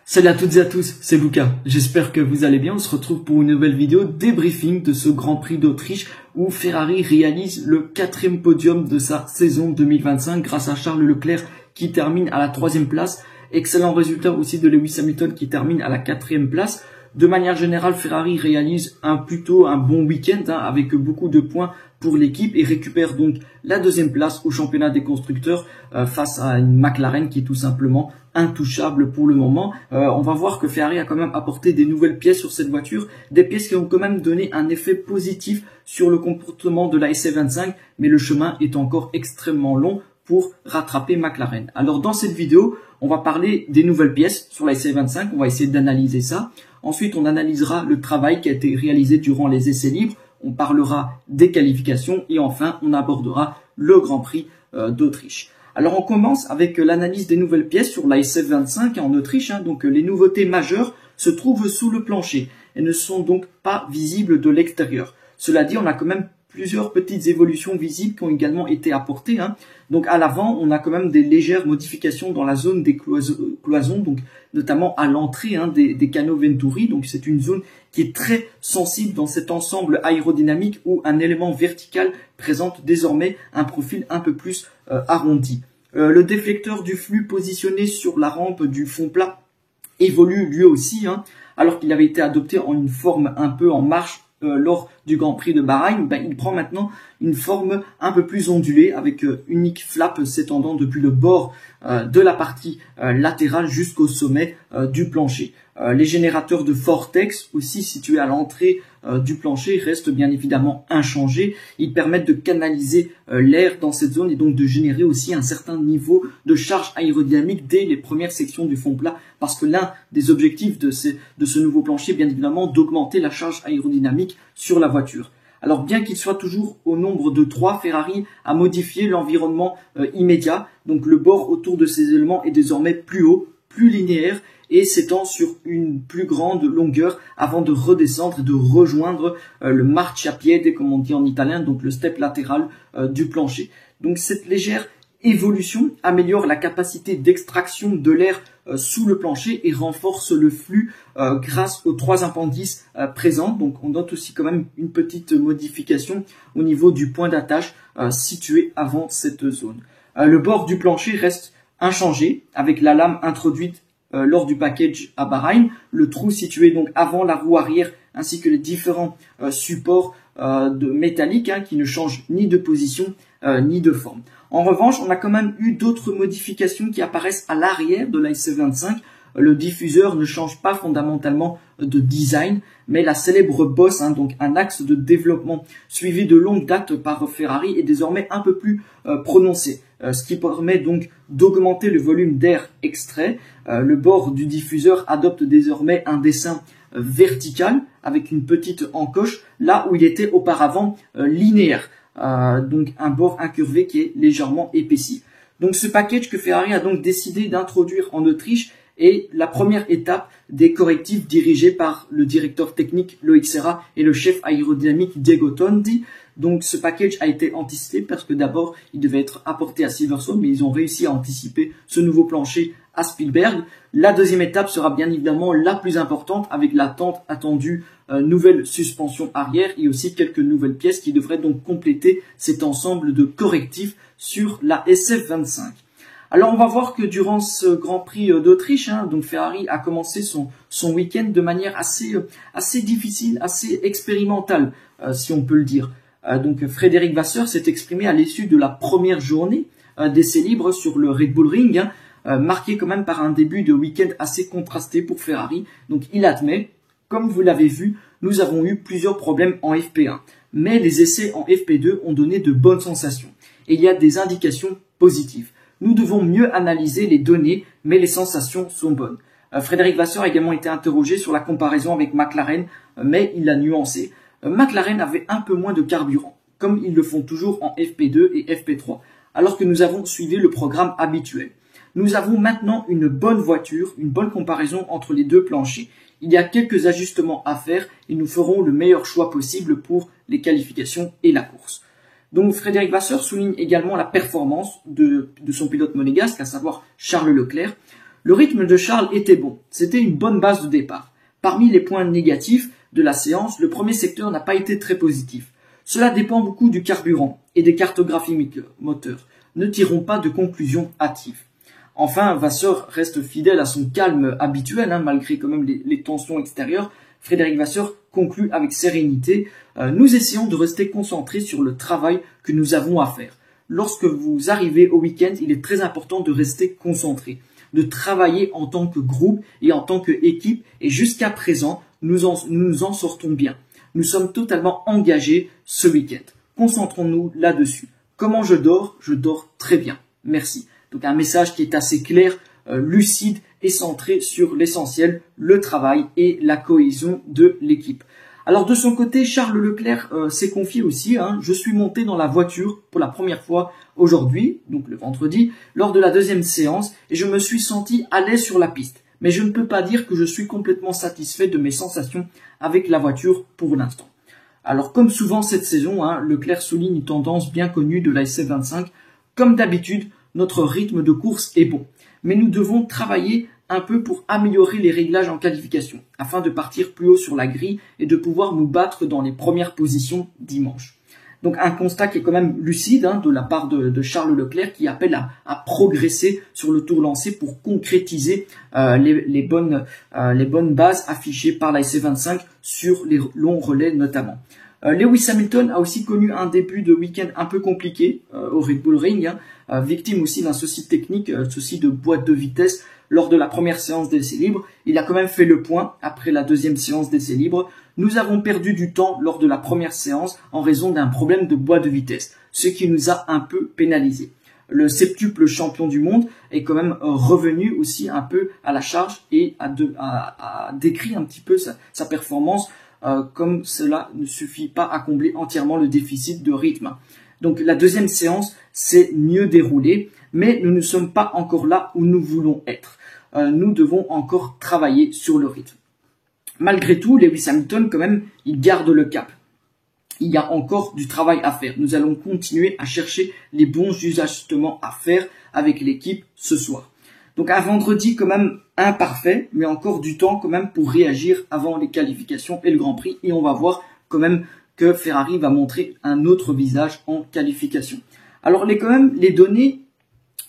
Salut à toutes et à tous, c'est Lucas. J'espère que vous allez bien. On se retrouve pour une nouvelle vidéo débriefing de ce Grand Prix d'Autriche où Ferrari réalise le 4e podium de sa saison 2025 grâce à Charles Leclerc qui termine à la 3e place. Excellent résultat aussi de Lewis Hamilton qui termine à la 4e place. De manière générale, Ferrari réalise plutôt un bon week-end avec beaucoup de points pour l'équipe et récupère donc la 2e place au championnat des constructeurs face à une McLaren qui est tout simplement intouchable pour le moment. On va voir que Ferrari a quand même apporté des nouvelles pièces sur cette voiture, des pièces qui ont quand même donné un effet positif sur le comportement de la SF25, mais le chemin est encore extrêmement long pour rattraper McLaren. Alors dans cette vidéo, on va parler des nouvelles pièces sur la SF25, on va essayer d'analyser ça. Ensuite, on analysera le travail qui a été réalisé durant les essais libres, on parlera des qualifications et enfin, on abordera le Grand Prix d'Autriche. Alors, on commence avec l'analyse des nouvelles pièces sur la SF25 en Autriche. Donc, les nouveautés majeures se trouvent sous le plancher et ne sont donc pas visibles de l'extérieur. Cela dit, on a quand même plusieurs petites évolutions visibles qui ont également été apportées. Donc à l'avant, on a quand même des légères modifications dans la zone des cloisons, donc notamment à l'entrée des canaux Venturi. Donc c'est une zone qui est très sensible dans cet ensemble aérodynamique où un élément vertical présente désormais un profil un peu plus arrondi. Le déflecteur du flux positionné sur la rampe du fond plat évolue lui aussi, alors qu'il avait été adopté en une forme un peu en marche lors du Grand Prix de Bahreïn, il prend maintenant une forme un peu plus ondulée avec unique flap s'étendant depuis le bord de la partie latérale jusqu'au sommet du plancher. Les générateurs de vortex, aussi situés à l'entrée du plancher, restent bien évidemment inchangés. Ils permettent de canaliser l'air dans cette zone et donc de générer aussi un certain niveau de charge aérodynamique dès les premières sections du fond plat, parce que l'un des objectifs de ce nouveau plancher, bien évidemment, d'augmenter la charge aérodynamique sur la voiture. Alors bien qu'il soit toujours au nombre de 3, Ferrari a modifié l'environnement immédiat. Donc le bord autour de ces éléments est désormais plus haut, plus linéaire et s'étend sur une plus grande longueur avant de redescendre et de rejoindre le marciapiede, comme on dit en italien, donc le step latéral du plancher. Donc cette légère évolution améliore la capacité d'extraction de l'air sous le plancher et renforce le flux grâce aux 3 appendices présents. Donc on note aussi quand même une petite modification au niveau du point d'attache situé avant cette zone. Le bord du plancher reste inchangé avec la lame introduite lors du package à Bahreïn, le trou situé donc avant la roue arrière ainsi que les différents supports métalliques qui ne changent ni de position ni de forme. En revanche, on a quand même eu d'autres modifications qui apparaissent à l'arrière de la SF25. Le diffuseur ne change pas fondamentalement de design, mais la célèbre bosse, donc un axe de développement suivi de longue date par Ferrari, est désormais un peu plus prononcé, ce qui permet donc d'augmenter le volume d'air extrait. Le bord du diffuseur adopte désormais un dessin vertical avec une petite encoche, là où il était auparavant linéaire. Donc un bord incurvé qui est légèrement épaissi. Donc ce package que Ferrari a donc décidé d'introduire en Autriche est la première étape des correctifs dirigés par le directeur technique Loïc Serra et le chef aérodynamique Diego Tondi. Donc ce package a été anticipé parce que d'abord il devait être apporté à Silverstone, mais ils ont réussi à anticiper ce nouveau plancher à Spielberg. La deuxième étape sera bien évidemment la plus importante avec la tant attendue nouvelle suspension arrière et aussi quelques nouvelles pièces qui devraient donc compléter cet ensemble de correctifs sur la SF25. Alors on va voir que durant ce Grand Prix d'Autriche, donc Ferrari a commencé son week-end de manière assez difficile, assez expérimentale, si on peut le dire. Donc Frédéric Vasseur s'est exprimé à l'issue de la première journée d'essais libres sur le Red Bull Ring, marqué quand même par un début de week-end assez contrasté pour Ferrari. Donc il admet, comme vous l'avez vu, nous avons eu plusieurs problèmes en FP1, mais les essais en FP2 ont donné de bonnes sensations et il y a des indications positives. Nous devons mieux analyser les données, mais les sensations sont bonnes. Frédéric Vasseur a également été interrogé sur la comparaison avec McLaren, mais il l'a nuancé. McLaren avait un peu moins de carburant, comme ils le font toujours en FP2 et FP3, alors que nous avons suivi le programme habituel. Nous avons maintenant une bonne voiture, une bonne comparaison entre les deux planchers. Il y a quelques ajustements à faire et nous ferons le meilleur choix possible pour les qualifications et la course. Donc Frédéric Vasseur souligne également la performance de son pilote monégasque, à savoir Charles Leclerc. Le rythme de Charles était bon, c'était une bonne base de départ. Parmi les points négatifs de la séance, le premier secteur n'a pas été très positif. Cela dépend beaucoup du carburant et des cartographies moteurs. Ne tirons pas de conclusions hâtives. Enfin, Vasseur reste fidèle à son calme habituel, malgré quand même les tensions extérieures. Frédéric Vasseur conclut avec sérénité. Nous essayons de rester concentrés sur le travail que nous avons à faire. Lorsque vous arrivez au week-end, il est très important de rester concentré, de travailler en tant que groupe et en tant qu'équipe. Et jusqu'à présent, nous nous en sortons bien. Nous sommes totalement engagés ce week-end. Concentrons-nous là-dessus. Comment je dors? Je dors très bien. Merci. Donc un message qui est assez clair, lucide et centré sur l'essentiel, le travail et la cohésion de l'équipe. Alors de son côté, Charles Leclerc s'est confié aussi. Je suis monté dans la voiture pour la première fois aujourd'hui, donc le vendredi, lors de la deuxième séance, et je me suis senti à l'aise sur la piste. Mais je ne peux pas dire que je suis complètement satisfait de mes sensations avec la voiture pour l'instant. Alors comme souvent cette saison, Leclerc souligne une tendance bien connue de la SF25. Comme d'habitude, notre rythme de course est bon. Mais nous devons travailler un peu pour améliorer les réglages en qualification, afin de partir plus haut sur la grille et de pouvoir nous battre dans les premières positions dimanche. Donc un constat qui est quand même lucide de la part de Charles Leclerc, qui appelle à progresser sur le tour lancé pour concrétiser les bonnes bases affichées par la SC25 sur les longs relais notamment. Lewis Hamilton a aussi connu un début de week-end un peu compliqué au Red Bull Ring, victime aussi d'un souci technique, souci de boîte de vitesse lors de la première séance d'essai libre. Il a quand même fait le point après la deuxième séance d'essai libre. Nous avons perdu du temps lors de la première séance en raison d'un problème de boîte de vitesse, ce qui nous a un peu pénalisé. Le septuple champion du monde est quand même revenu aussi un peu à la charge et a décrit un petit peu sa performance, comme cela ne suffit pas à combler entièrement le déficit de rythme. Donc la deuxième séance s'est mieux déroulée, mais nous ne sommes pas encore là où nous voulons être. Nous devons encore travailler sur le rythme. Malgré tout, Lewis Hamilton, quand même, il garde le cap. Il y a encore du travail à faire. Nous allons continuer à chercher les bons ajustements à faire avec l'équipe ce soir. Donc un vendredi quand même imparfait, mais encore du temps quand même pour réagir avant les qualifications et le Grand Prix. Et on va voir quand même que Ferrari va montrer un autre visage en qualification. Alors les données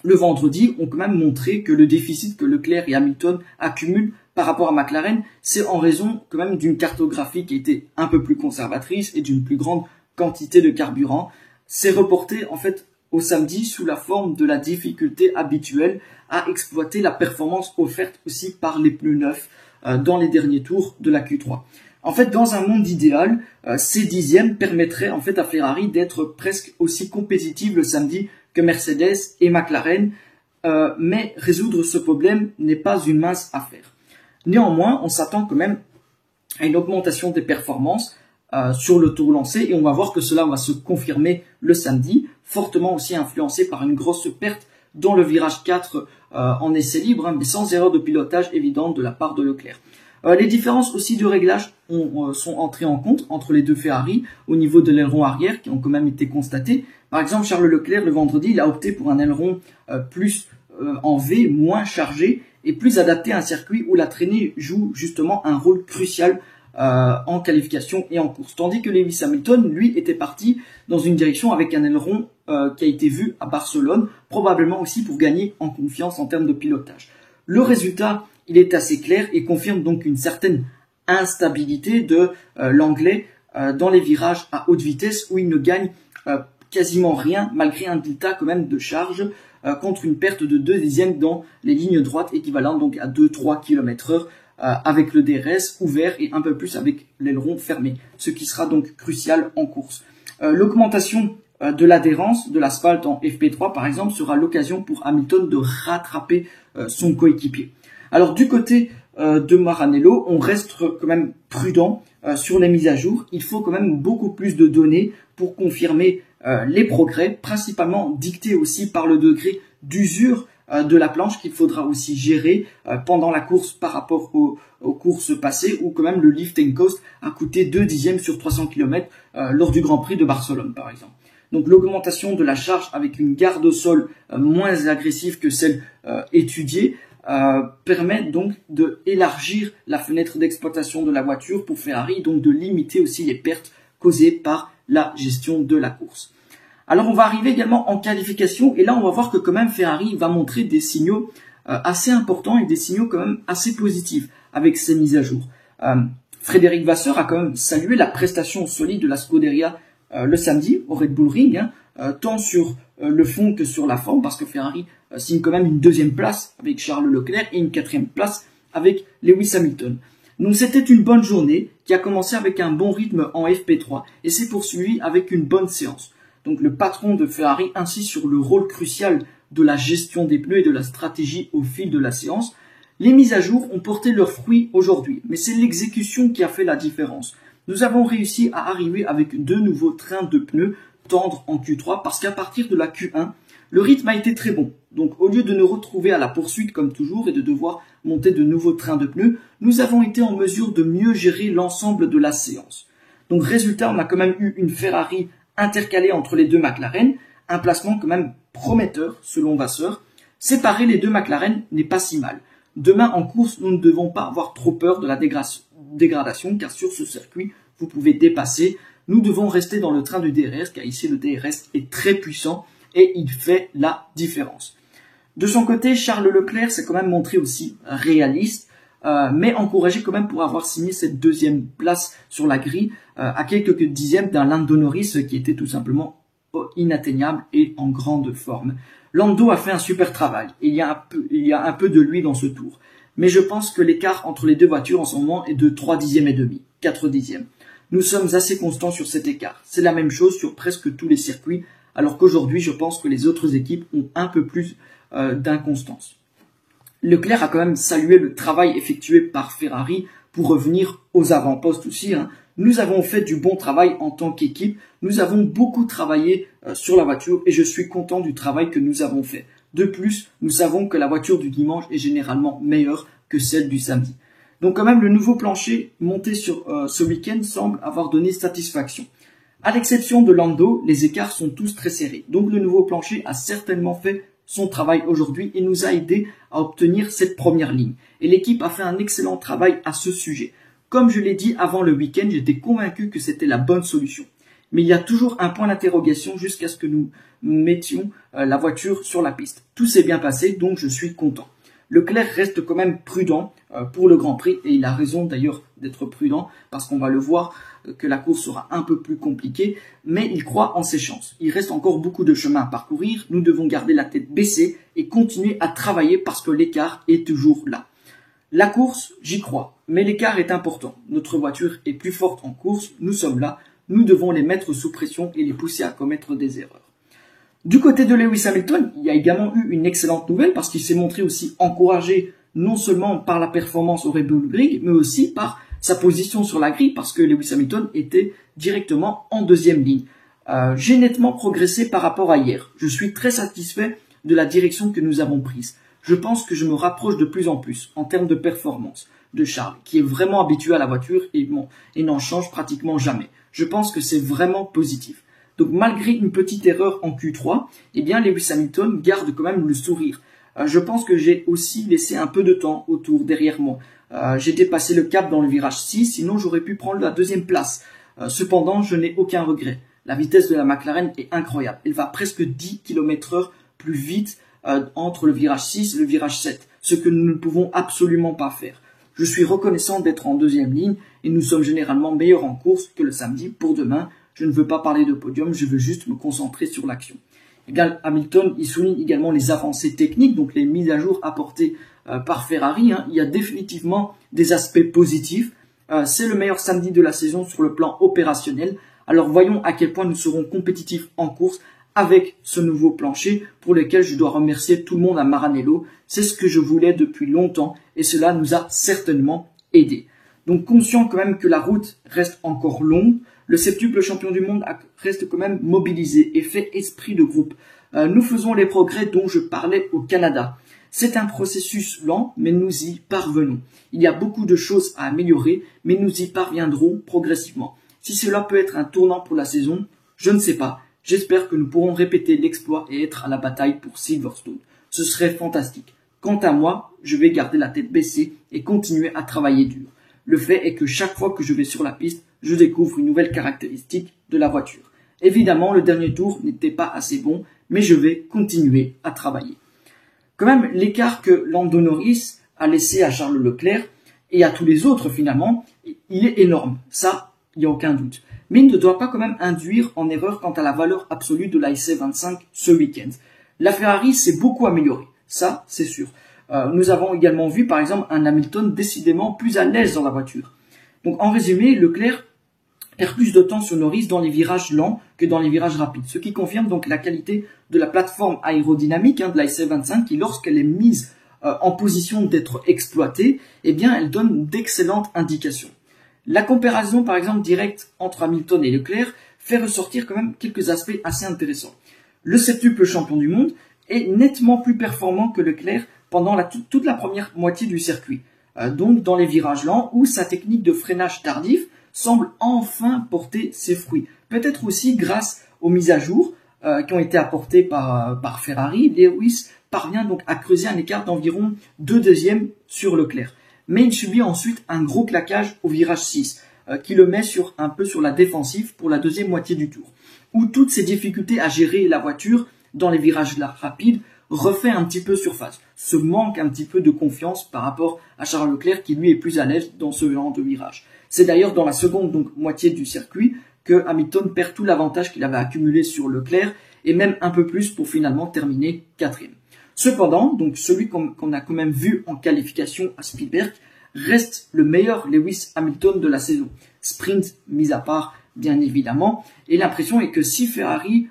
le vendredi ont quand même montré que le déficit que Leclerc et Hamilton accumulent par rapport à McLaren, c'est en raison quand même d'une cartographie qui était un peu plus conservatrice et d'une plus grande quantité de carburant. C'est reporté en fait au samedi sous la forme de la difficulté habituelle à exploiter la performance offerte aussi par les pneus neufs dans les derniers tours de la Q3. En fait, dans un monde idéal, ces dixièmes permettraient en fait à Ferrari d'être presque aussi compétitive le samedi que Mercedes et McLaren, mais résoudre ce problème n'est pas une mince affaire. Néanmoins, on s'attend quand même à une augmentation des performances sur le tour lancé et on va voir que cela va se confirmer le samedi, fortement aussi influencé par une grosse perte dans le virage 4 en essai libre, mais sans erreur de pilotage évidente de la part de Leclerc. Les différences aussi de réglage sont entrées en compte entre les deux Ferrari au niveau de l'aileron arrière qui ont quand même été constatées. Par exemple, Charles Leclerc, le vendredi, il a opté pour un aileron plus en V, moins chargé et plus adapté à un circuit où la traînée joue justement un rôle crucial en qualification et en course. Tandis que Lewis Hamilton, lui, était parti dans une direction avec un aileron qui a été vu à Barcelone, probablement aussi pour gagner en confiance en termes de pilotage. Le résultat, il est assez clair et confirme donc une certaine instabilité de l'anglais dans les virages à haute vitesse où il ne gagne quasiment rien malgré un delta quand même de charge contre une perte de 2 dixièmes dans les lignes droites équivalentes donc à 2-3 km/h avec le DRS ouvert et un peu plus avec l'aileron fermé, ce qui sera donc crucial en course. L'augmentation de l'adhérence de l'asphalte en FP3 par exemple sera l'occasion pour Hamilton de rattraper son coéquipier. Alors du côté de Maranello, on reste quand même prudent sur les mises à jour. Il faut quand même beaucoup plus de données pour confirmer les progrès, principalement dictés aussi par le degré d'usure de la planche qu'il faudra aussi gérer pendant la course par rapport aux courses passées où quand même le lift and coast a coûté 2 dixièmes sur 300 km lors du Grand Prix de Barcelone par exemple. Donc l'augmentation de la charge avec une garde au sol moins agressive que celle étudiée permet donc d'élargir la fenêtre d'exploitation de la voiture pour Ferrari, donc de limiter aussi les pertes causées par la gestion de la course. Alors on va arriver également en qualification et là on va voir que quand même Ferrari va montrer des signaux assez importants et des signaux quand même assez positifs avec ces mises à jour. Frédéric Vasseur a quand même salué la prestation solide de la Scuderia le samedi au Red Bull Ring, tant sur le fond que sur la forme, parce que Ferrari signe quand même une deuxième place avec Charles Leclerc et une quatrième place avec Lewis Hamilton. Donc c'était une bonne journée qui a commencé avec un bon rythme en FP3 et s'est poursuivi avec une bonne séance. Donc le patron de Ferrari insiste sur le rôle crucial de la gestion des pneus et de la stratégie au fil de la séance. Les mises à jour ont porté leurs fruits aujourd'hui, mais c'est l'exécution qui a fait la différence. Nous avons réussi à arriver avec 2 nouveaux trains de pneus tendres en Q3 parce qu'à partir de la Q1, le rythme a été très bon. Donc au lieu de nous retrouver à la poursuite comme toujours et de devoir monter de nouveaux trains de pneus, nous avons été en mesure de mieux gérer l'ensemble de la séance. Donc résultat, on a quand même eu une Ferrari intercalée entre les deux McLaren, un placement quand même prometteur selon Vasseur. Séparer les deux McLaren n'est pas si mal. Demain en course, nous ne devons pas avoir trop peur de la dégradation car sur ce circuit, vous pouvez dépasser. Nous devons rester dans le train du DRS car ici le DRS est très puissant et il fait la différence. De son côté, Charles Leclerc s'est quand même montré aussi réaliste, mais encouragé quand même pour avoir signé cette deuxième place sur la grille à quelques dixièmes d'un Lando Norris qui était tout simplement inatteignable et en grande forme. Lando a fait un super travail, il y a un peu de lui dans ce tour. Mais je pense que l'écart entre les deux voitures en ce moment est de 3 dixièmes et demi, 4 dixièmes. Nous sommes assez constants sur cet écart. C'est la même chose sur presque tous les circuits, alors qu'aujourd'hui, je pense que les autres équipes ont un peu plus d'inconstance. Leclerc a quand même salué le travail effectué par Ferrari pour revenir aux avant-postes aussi. Nous avons fait du bon travail en tant qu'équipe. Nous avons beaucoup travaillé sur la voiture et je suis content du travail que nous avons fait. De plus, nous savons que la voiture du dimanche est généralement meilleure que celle du samedi. Donc quand même, le nouveau plancher monté sur ce week-end semble avoir donné satisfaction. À l'exception de Lando, les écarts sont tous très serrés. Donc le nouveau plancher a certainement fait son travail aujourd'hui et nous a aidé à obtenir cette première ligne. Et l'équipe a fait un excellent travail à ce sujet. Comme je l'ai dit avant le week-end, j'étais convaincu que c'était la bonne solution. Mais il y a toujours un point d'interrogation jusqu'à ce que nous mettions la voiture sur la piste. Tout s'est bien passé, donc je suis content. Leclerc reste quand même prudent pour le Grand Prix et il a raison d'ailleurs d'être prudent parce qu'on va le voir que la course sera un peu plus compliquée, mais il croit en ses chances. Il reste encore beaucoup de chemin à parcourir, nous devons garder la tête baissée et continuer à travailler parce que l'écart est toujours là. La course, j'y crois, mais l'écart est important. Notre voiture est plus forte en course, nous sommes là, nous devons les mettre sous pression et les pousser à commettre des erreurs. Du côté de Lewis Hamilton, il y a également eu une excellente nouvelle parce qu'il s'est montré aussi encouragé non seulement par la performance au Red Bull Ring, mais aussi par sa position sur la grille parce que Lewis Hamilton était directement en deuxième ligne. J'ai nettement progressé par rapport à hier. Je suis très satisfait de la direction que nous avons prise. Je pense que je me rapproche de plus en plus en termes de performance de Charles, qui est vraiment habitué à la voiture et n'en change pratiquement jamais. Je pense que c'est vraiment positif. Donc malgré une petite erreur en Q3, eh bien Lewis Hamilton garde quand même le sourire. Je pense que j'ai aussi laissé un peu de temps autour derrière moi. J'ai dépassé le cap dans le virage 6, sinon j'aurais pu prendre la deuxième place. Cependant, je n'ai aucun regret. La vitesse de la McLaren est incroyable. Elle va presque 10 km/h plus vite entre le virage 6 et le virage 7, ce que nous ne pouvons absolument pas faire. Je suis reconnaissant d'être en deuxième ligne et nous sommes généralement meilleurs en course que le samedi. Pour demain, je ne veux pas parler de podium, je veux juste me concentrer sur l'action. Hamilton, il souligne également les avancées techniques, donc les mises à jour apportées par Ferrari. Il y a définitivement des aspects positifs. C'est le meilleur samedi de la saison sur le plan opérationnel. Alors voyons à quel point nous serons compétitifs en course avec ce nouveau plancher pour lequel je dois remercier tout le monde à Maranello. C'est ce que je voulais depuis longtemps et cela nous a certainement aidés. Donc conscient quand même que la route reste encore longue, le septuple champion du monde reste quand même mobilisé et fait esprit de groupe. Nous faisons les progrès dont je parlais au Canada. C'est un processus lent, mais nous y parvenons. Il y a beaucoup de choses à améliorer, mais nous y parviendrons progressivement. Si cela peut être un tournant pour la saison, je ne sais pas. J'espère que nous pourrons répéter l'exploit et être à la bataille pour Silverstone. Ce serait fantastique. Quant à moi, je vais garder la tête baissée et continuer à travailler dur. Le fait est que chaque fois que je vais sur la piste, je découvre une nouvelle caractéristique de la voiture. Évidemment, le dernier tour n'était pas assez bon, mais je vais continuer à travailler. Quand même, l'écart que Lando Norris a laissé à Charles Leclerc et à tous les autres finalement, il est énorme. Ça, il n'y a aucun doute. Mais il ne doit pas quand même induire en erreur quant à la valeur absolue de la SF25 ce week-end. La Ferrari s'est beaucoup améliorée, ça c'est sûr. Nous avons également vu par exemple un Hamilton décidément plus à l'aise dans la voiture. Donc en résumé, Leclerc perd plus de temps sur Norris dans les virages lents que dans les virages rapides, ce qui confirme donc la qualité de la plateforme aérodynamique de la SF25 qui, lorsqu'elle est mise en position d'être exploitée, eh bien elle donne d'excellentes indications. La comparaison par exemple directe entre Hamilton et Leclerc fait ressortir quand même quelques aspects assez intéressants. Le septuple champion du monde est nettement plus performant que Leclerc pendant toute la première moitié du circuit, donc dans les virages lents où sa technique de freinage tardif semble enfin porter ses fruits. Peut-être aussi grâce aux mises à jour qui ont été apportées par Ferrari, Lewis parvient donc à creuser un écart d'environ 2 deuxièmes sur Leclerc. Mais il subit ensuite un gros claquage au virage 6 qui le met un peu sur la défensive pour la deuxième moitié du tour, où toutes ces difficultés à gérer la voiture dans les virages rapides refait un petit peu surface, ce manque un petit peu de confiance par rapport à Charles Leclerc qui lui est plus à l'aise dans ce genre de virage. C'est d'ailleurs dans la seconde moitié du circuit que Hamilton perd tout l'avantage qu'il avait accumulé sur Leclerc et même un peu plus pour finalement terminer 4e. Cependant, donc celui qu'on a quand même vu en qualification à Spielberg reste le meilleur Lewis Hamilton de la saison, sprint mis à part bien évidemment, et l'impression est que si Ferrari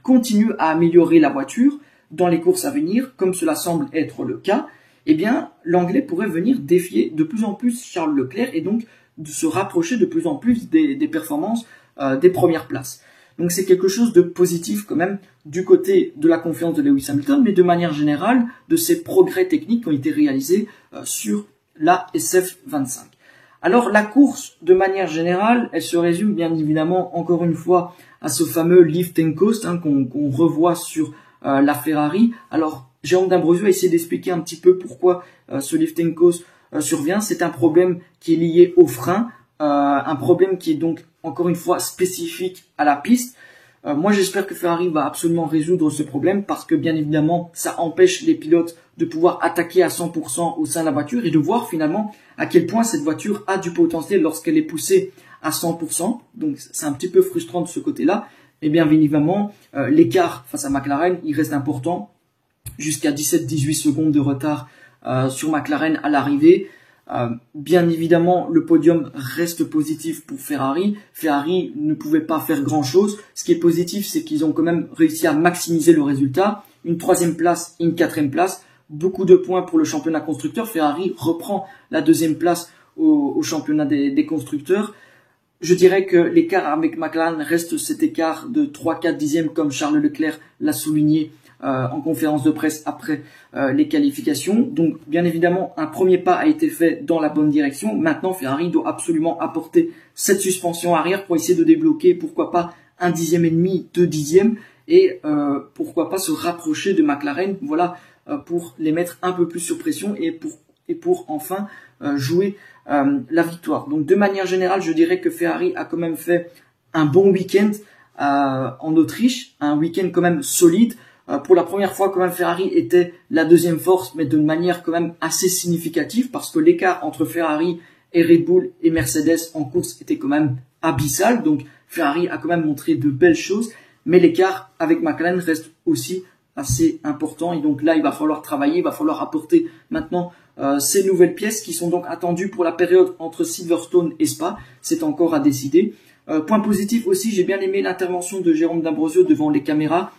continue à améliorer la voiture dans les courses à venir, comme cela semble être le cas, eh bien l'Anglais pourrait venir défier de plus en plus Charles Leclerc et donc de se rapprocher de plus en plus des performances des premières places. Donc c'est quelque chose de positif quand même du côté de la confiance de Lewis Hamilton, mais de manière générale de ces progrès techniques qui ont été réalisés sur la SF25. Alors la course de manière générale, elle se résume bien évidemment encore une fois à ce fameux lift and coast qu'on revoit sur la Ferrari. Alors Jérôme D'Ambrosio a essayé d'expliquer un petit peu pourquoi ce lift and coast survient. C'est un problème qui est lié au frein, un problème qui est donc encore une fois spécifique à la piste. Moi j'espère que Ferrari va absolument résoudre ce problème parce que bien évidemment ça empêche les pilotes de pouvoir attaquer à 100% au sein de la voiture et de voir finalement à quel point cette voiture a du potentiel lorsqu'elle est poussée à 100%. Donc c'est un petit peu frustrant de ce côté-là. Et bien évidemment l'écart face à McLaren il reste important, jusqu'à 17-18 secondes de retard sur McLaren à l'arrivée. Bien évidemment, le podium reste positif pour Ferrari. Ferrari ne pouvait pas faire grand-chose. Ce qui est positif, c'est qu'ils ont quand même réussi à maximiser le résultat. Une 3e place et une 4e place. Beaucoup de points pour le championnat constructeur. Ferrari reprend la 2e place au championnat des constructeurs. Je dirais que l'écart avec McLaren reste cet écart de 3-4 dixièmes comme Charles Leclerc l'a souligné en conférence de presse après les qualifications. Donc bien évidemment un premier pas a été fait dans la bonne direction. Maintenant Ferrari doit absolument apporter cette suspension arrière pour essayer de débloquer pourquoi pas 1 dixième et demi, 2 dixièmes et pourquoi pas se rapprocher de McLaren, voilà, pour les mettre un peu plus sur pression et pour enfin jouer la victoire. Donc de manière générale je dirais que Ferrari a quand même fait un bon week-end en Autriche, un week-end quand même solide. Pour la première fois, quand même, Ferrari était la 2e force, mais de manière quand même assez significative, parce que l'écart entre Ferrari et Red Bull et Mercedes en course était quand même abyssal. Donc Ferrari a quand même montré de belles choses, mais l'écart avec McLaren reste aussi assez important. Et donc là, il va falloir travailler, il va falloir apporter maintenant ces nouvelles pièces qui sont donc attendues pour la période entre Silverstone et Spa. C'est encore à décider. Point positif aussi, j'ai bien aimé l'intervention de Jérôme D'Ambrosio devant les caméras,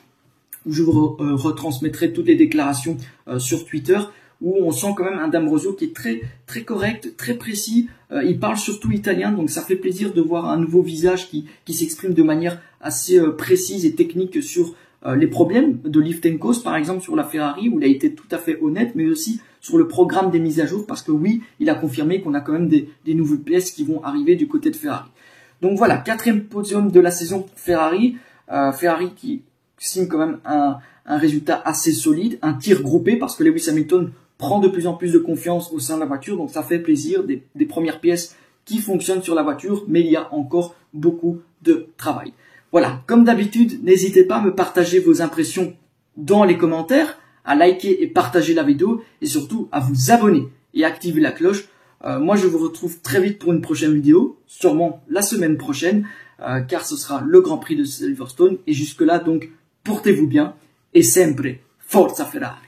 où je vous retransmettrai toutes les déclarations sur Twitter, où on sent quand même un D'Ambrosio qui est très très correct, très précis. Il parle surtout italien, donc ça fait plaisir de voir un nouveau visage qui s'exprime de manière assez précise et technique sur les problèmes de lift and coast, par exemple sur la Ferrari, où il a été tout à fait honnête, mais aussi sur le programme des mises à jour, parce que oui, il a confirmé qu'on a quand même des nouvelles pièces qui vont arriver du côté de Ferrari. Donc voilà, 4e podium de la saison pour Ferrari. Ferrari qui signe quand même un résultat assez solide, un tir groupé parce que Lewis Hamilton prend de plus en plus de confiance au sein de la voiture, donc ça fait plaisir, des premières pièces qui fonctionnent sur la voiture, mais il y a encore beaucoup de travail. Voilà, comme d'habitude, n'hésitez pas à me partager vos impressions dans les commentaires, à liker et partager la vidéo, et surtout à vous abonner et activer la cloche. Moi, je vous retrouve très vite pour une prochaine vidéo, sûrement la semaine prochaine, car ce sera le Grand Prix de Silverstone. Et jusque-là, donc, portez-vous bien et sempre Forza Ferrari.